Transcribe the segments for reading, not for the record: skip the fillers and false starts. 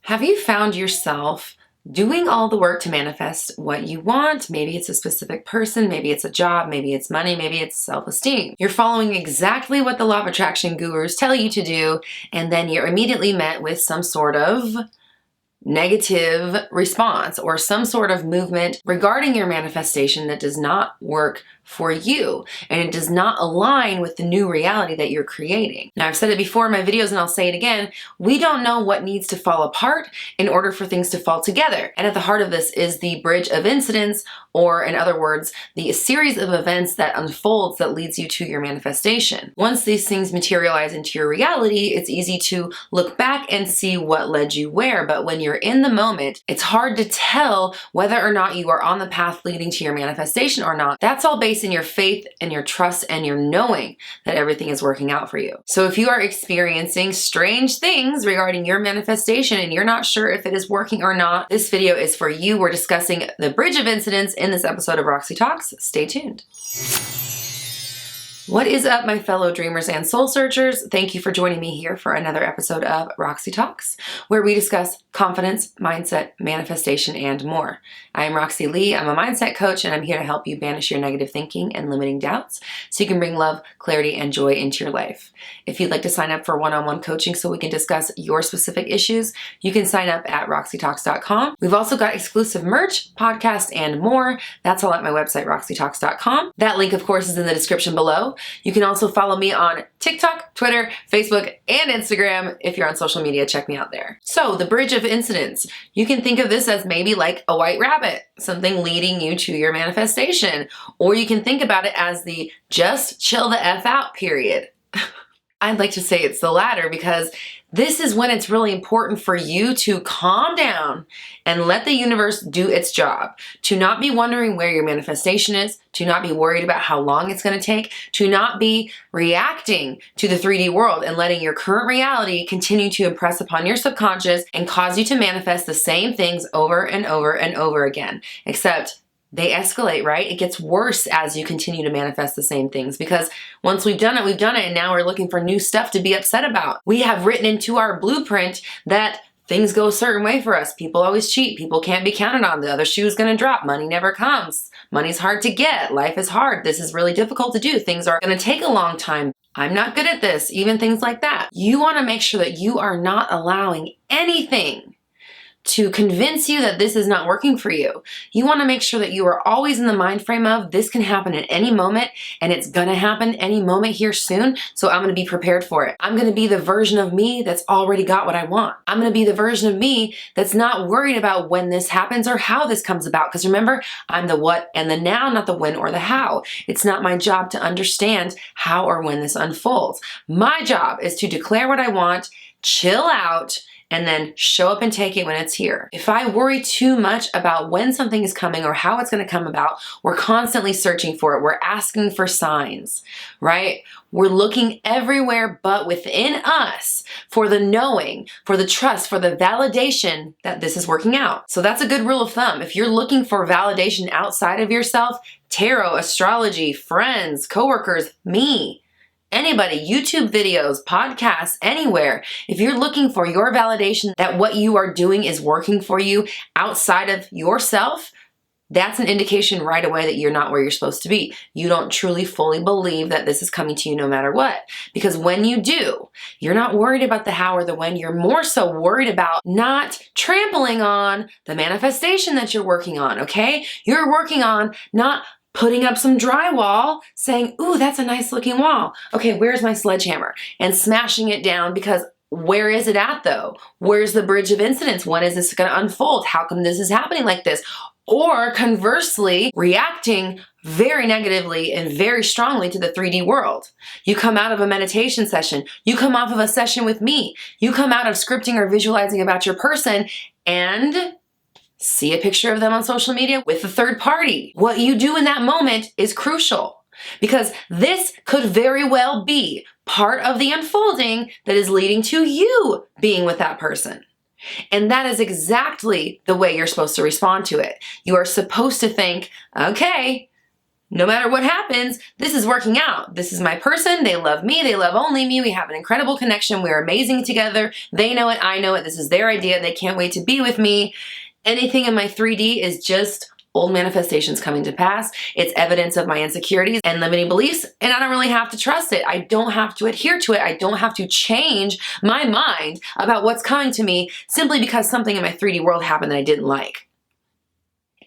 Have you found yourself doing all the work to manifest what you want? Maybe it's a specific person, maybe it's a job, maybe it's money, maybe it's self-esteem. You're following exactly what the law of attraction gurus tell you to do, and then you're immediately met with some sort of negative response or some sort of movement regarding your manifestation that does not work for you, and it does not align with the new reality that you're creating. Now, I've said it before in my videos and I'll say it again, we don't know what needs to fall apart in order for things to fall together. And at the heart of this is the bridge of incidents, or in other words, the series of events that unfolds that leads you to your manifestation. Once these things materialize into your reality, it's easy to look back and see what led you where, but when you're in the moment, it's hard to tell whether or not you are on the path leading to your manifestation or not. That's all based in your faith and your trust and your knowing that everything is working out for you. So if you are experiencing strange things regarding your manifestation and you're not sure if it is working or not, this video is for you. We're discussing the bridge of incidents in this episode of Roxy Talks. Stay tuned. What is up, my fellow dreamers and soul searchers? Thank you for joining me here for another episode of Roxy Talks, where we discuss confidence, mindset, manifestation, and more. I am Roxy Lee. I'm a mindset coach, and I'm here to help you banish your negative thinking and limiting doubts so you can bring love, clarity, and joy into your life. If you'd like to sign up for one-on-one coaching so we can discuss your specific issues, you can sign up at roxytalks.com. We've also got exclusive merch, podcasts, and more. That's all at my website, roxytalks.com. That link, of course, is in the description below. You can also follow me on TikTok, Twitter, Facebook, and Instagram. If you're on social media, check me out there. So the bridge of incidents, you can think of this as maybe like a white rabbit, something leading you to your manifestation. Or you can think about it as the just chill the F out period. I'd like to say it's the latter, because this is when it's really important for you to calm down and let the universe do its job. To not be wondering where your manifestation is, to not be worried about how long it's going to take, to not be reacting to the 3D world and letting your current reality continue to impress upon your subconscious and cause you to manifest the same things over and over and over again. Except they escalate, right? It gets worse as you continue to manifest the same things, because once we've done it, and now we're looking for new stuff to be upset about. We have written into our blueprint that things go a certain way for us. People always cheat. People can't be counted on. The other shoe is going to drop. Money never comes. Money's hard to get. Life is hard. This is really difficult to do. Things are going to take a long time. I'm not good at this. Even things like that. You want to make sure that you are not allowing anything to convince you that this is not working for you. You want to make sure that you are always in the mind frame of this can happen at any moment, and it's going to happen any moment here soon, so I'm going to be prepared for it. I'm going to be the version of me that's already got what I want. I'm going to be the version of me that's not worried about when this happens or how this comes about, because remember, I'm the what and the now, not the when or the how. It's not my job to understand how or when this unfolds. My job is to declare what I want, chill out, and then show up and take it when it's here. If I worry too much about when something is coming or how it's going to come about, we're constantly searching for it. We're asking for signs, right? We're looking everywhere but within us for the knowing, for the trust, for the validation that this is working out. So that's a good rule of thumb. If you're looking for validation outside of yourself, tarot, astrology, friends, coworkers, me, anybody, YouTube videos, podcasts, anywhere. If you're looking for your validation that what you are doing is working for you outside of yourself, that's an indication right away that you're not where you're supposed to be. You don't truly fully believe that this is coming to you no matter what. Because when you do, you're not worried about the how or the when. You're more so worried about not trampling on the manifestation that you're working on, okay? You're working on not putting up some drywall, saying, ooh, that's a nice looking wall. Okay, where's my sledgehammer? And smashing it down, because where is it at though? Where's the bridge of incidents? When is this going to unfold? How come this is happening like this? Or conversely, reacting very negatively and very strongly to the 3D world. You come out of a meditation session. You come off of a session with me. You come out of scripting or visualizing about your person and see a picture of them on social media with a third party. What you do in that moment is crucial, because this could very well be part of the unfolding that is leading to you being with that person. And that is exactly the way you're supposed to respond to it. You are supposed to think, okay, no matter what happens, this is working out. This is my person. They love me. They love only me. We have an incredible connection. We're amazing together. They know it. I know it. This is their idea. They can't wait to be with me. Anything in my 3D is just old manifestations coming to pass. It's evidence of my insecurities and limiting beliefs, and I don't really have to trust it. I don't have to adhere to it. I don't have to change my mind about what's coming to me simply because something in my 3D world happened that I didn't like.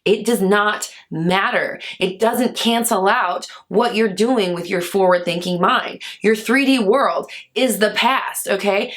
It does not matter. It doesn't cancel out what you're doing with your forward-thinking mind. Your 3D world is the past, okay?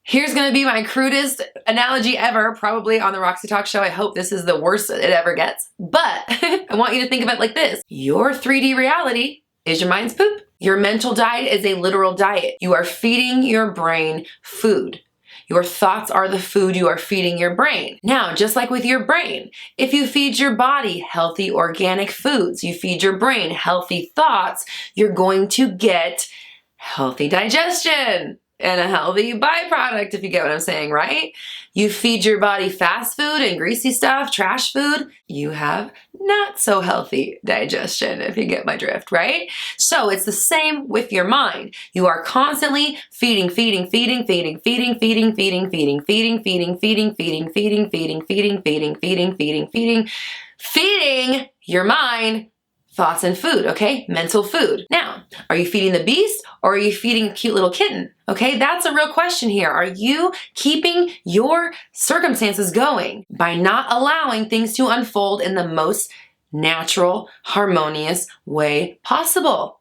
Here's gonna be my crudest analogy ever, probably on the Roxy Talk show. I hope this is the worst it ever gets. But I want you to think of it like this. Your 3D reality is your mind's poop. Your mental diet is a literal diet. You are feeding your brain food. Your thoughts are the food you are feeding your brain. Now, just like with your brain, if you feed your body healthy organic foods, you feed your brain healthy thoughts, you're going to get healthy digestion and a healthy byproduct, if you get what I'm saying, right? You feed your body fast food and greasy stuff, trash food, you have not so healthy digestion, if you get my drift, right? So it's the same with your mind. You are constantly feeding your mind thoughts and food, okay? Mental food. Now, are you feeding the beast or are you feeding a cute little kitten? Okay, that's a real question here. Are you keeping your circumstances going by not allowing things to unfold in the most natural, harmonious way possible?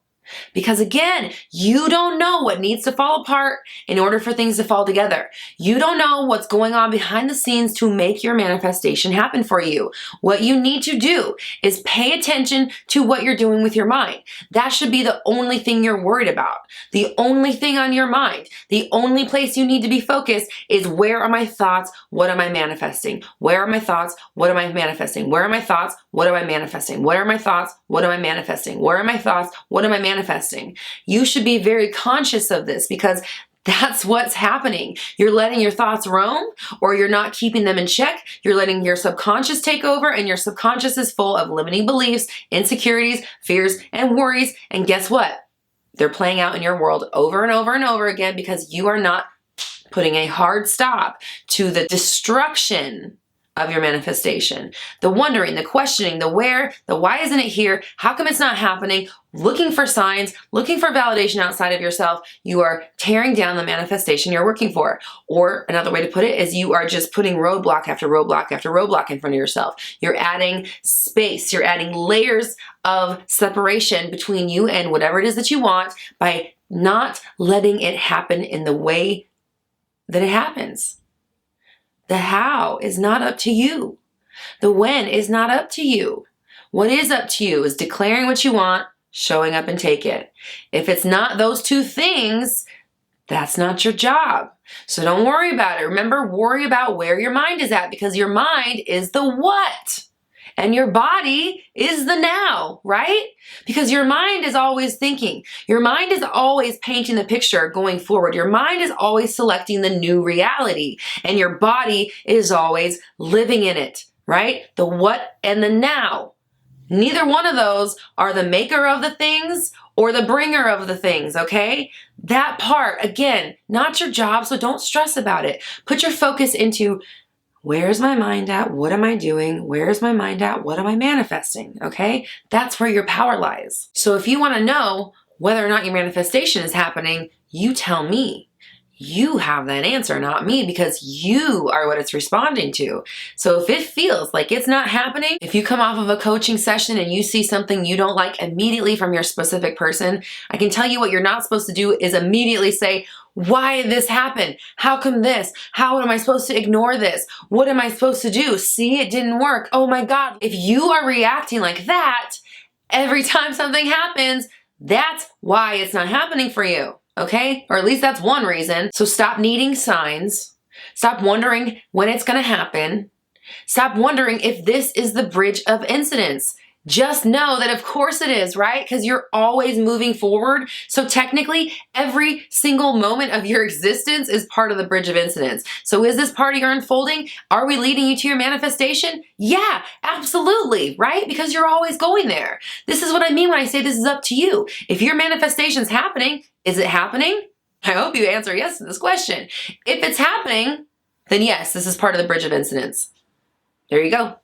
Because again, you don't know what needs to fall apart in order for things to fall together. You don't know what's going on behind the scenes to make your manifestation happen for you. What you need to do is pay attention to what you're doing with your mind. That should be the only thing you're worried about. The only thing on your mind. The only place you need to be focused is, where are my thoughts? What am I manifesting? Where are my thoughts? What am I manifesting? Where are my thoughts? What am I manifesting? Where are my thoughts? What am I manifesting? Where are my thoughts? What am I manifesting? You should be very conscious of this, because that's what's happening. You're letting your thoughts roam, or you're not keeping them in check. You're letting your subconscious take over, and your subconscious is full of limiting beliefs, insecurities, fears, and worries. And guess what? They're playing out in your world over and over and over again because you are not putting a hard stop to the destruction of your manifestation. The wondering, the questioning, the where, the why isn't it here? How come it's not happening? Looking for signs, looking for validation outside of yourself. You are tearing down the manifestation you're working for. Or another way to put it is, you are just putting roadblock after roadblock after roadblock in front of yourself. You're adding space. You're adding layers of separation between you and whatever it is that you want by not letting it happen in the way that it happens. The how is not up to you. The when is not up to you. What is up to you is declaring what you want, showing up and take it. If it's not those two things, that's not your job. So don't worry about it. Remember, worry about where your mind is at, because your mind is the what. And your body is the now, right? Because your mind is always thinking. Your mind is always painting the picture going forward. Your mind is always selecting the new reality. And your body is always living in it, right? The what and the now. Neither one of those are the maker of the things or the bringer of the things, okay? That part, again, not your job, so don't stress about it. Put your focus into, where's my mind at? What am I doing? Where's my mind at? What am I manifesting? Okay? That's where your power lies. So if you want to know whether or not your manifestation is happening, you tell me. You have that answer, not me, because you are what it's responding to. So if it feels like it's not happening, if you come off of a coaching session and you see something you don't like immediately from your specific person, I can tell you what you're not supposed to do is immediately say, why did this happen? How come this? How am I supposed to ignore this? What am I supposed to do? See, it didn't work. Oh my God. If you are reacting like that every time something happens, that's why it's not happening for you. Okay? Or at least that's one reason. So stop needing signs. Stop wondering when it's going to happen. Stop wondering if this is the bridge of incidents. Just know that of course it is, right? Because you're always moving forward. So technically, every single moment of your existence is part of the bridge of incidents. So is this part of your unfolding? Are we leading you to your manifestation? Yeah, absolutely, right? Because you're always going there. This is what I mean when I say this is up to you. If your manifestation's happening, is it happening? I hope you answer yes to this question. If it's happening, then yes, this is part of the bridge of incidents. There you go.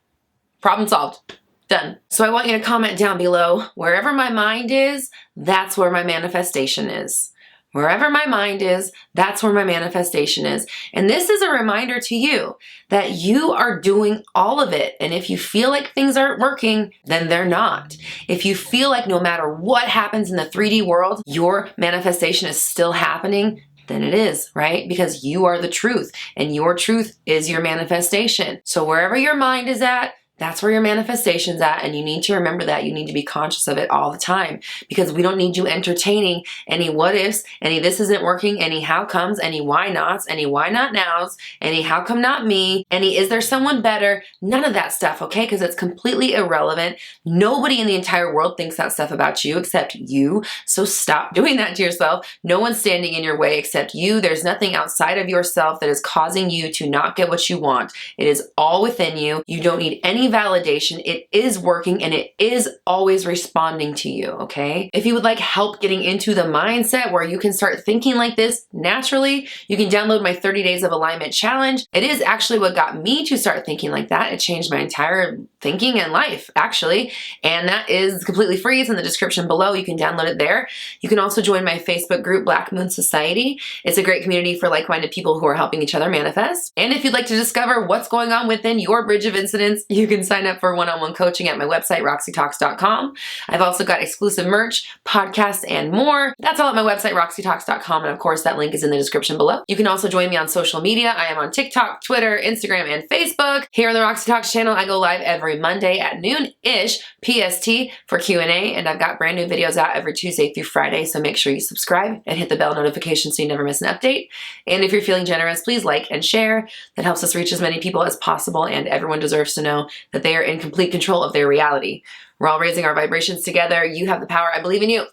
Problem solved. Done. So I want you to comment down below, wherever my mind is, that's where my manifestation is. Wherever my mind is, that's where my manifestation is. And this is a reminder to you that you are doing all of it. And if you feel like things aren't working, then they're not. If you feel like no matter what happens in the 3D world, your manifestation is still happening, then it is, right? Because you are the truth, and your truth is your manifestation. So wherever your mind is at, that's where your manifestation's at, and you need to remember that. You need to be conscious of it all the time, because we don't need you entertaining any what ifs, any this isn't working, any how comes, any why nots, any why not nows, any how come not me, any is there someone better, none of that stuff, okay? Because it's completely irrelevant. Nobody in the entire world thinks that stuff about you except you, so stop doing that to yourself. No one's standing in your way except you. There's nothing outside of yourself that is causing you to not get what you want. It is all within you. You don't need any validation. It is working, and it is always responding to you, okay? If you would like help getting into the mindset where you can start thinking like this naturally, you can download my 30 Days of Alignment Challenge. It is actually what got me to start thinking like that. It changed my entire thinking and life, actually, and that is completely free. It's in the description below. You can download it there. You can also join my Facebook group, Black Moon Society. It's a great community for like-minded people who are helping each other manifest. And if you'd like to discover what's going on within your bridge of incidents, you can sign up for one-on-one coaching at my website, roxytalks.com. I've also got exclusive merch, podcasts, and more. That's all at my website, roxytalks.com. And of course, that link is in the description below. You can also join me on social media. I am on TikTok, Twitter, Instagram, and Facebook. Here on the Roxy Talks channel, I go live every Monday at noon-ish PST for Q&A, and I've got brand new videos out every Tuesday through Friday, so make sure you subscribe and hit the bell notification so you never miss an update. And if you're feeling generous, please like and share. That helps us reach as many people as possible, and everyone deserves to know that they are in complete control of their reality. We're all raising our vibrations together. You have the power. I believe in you.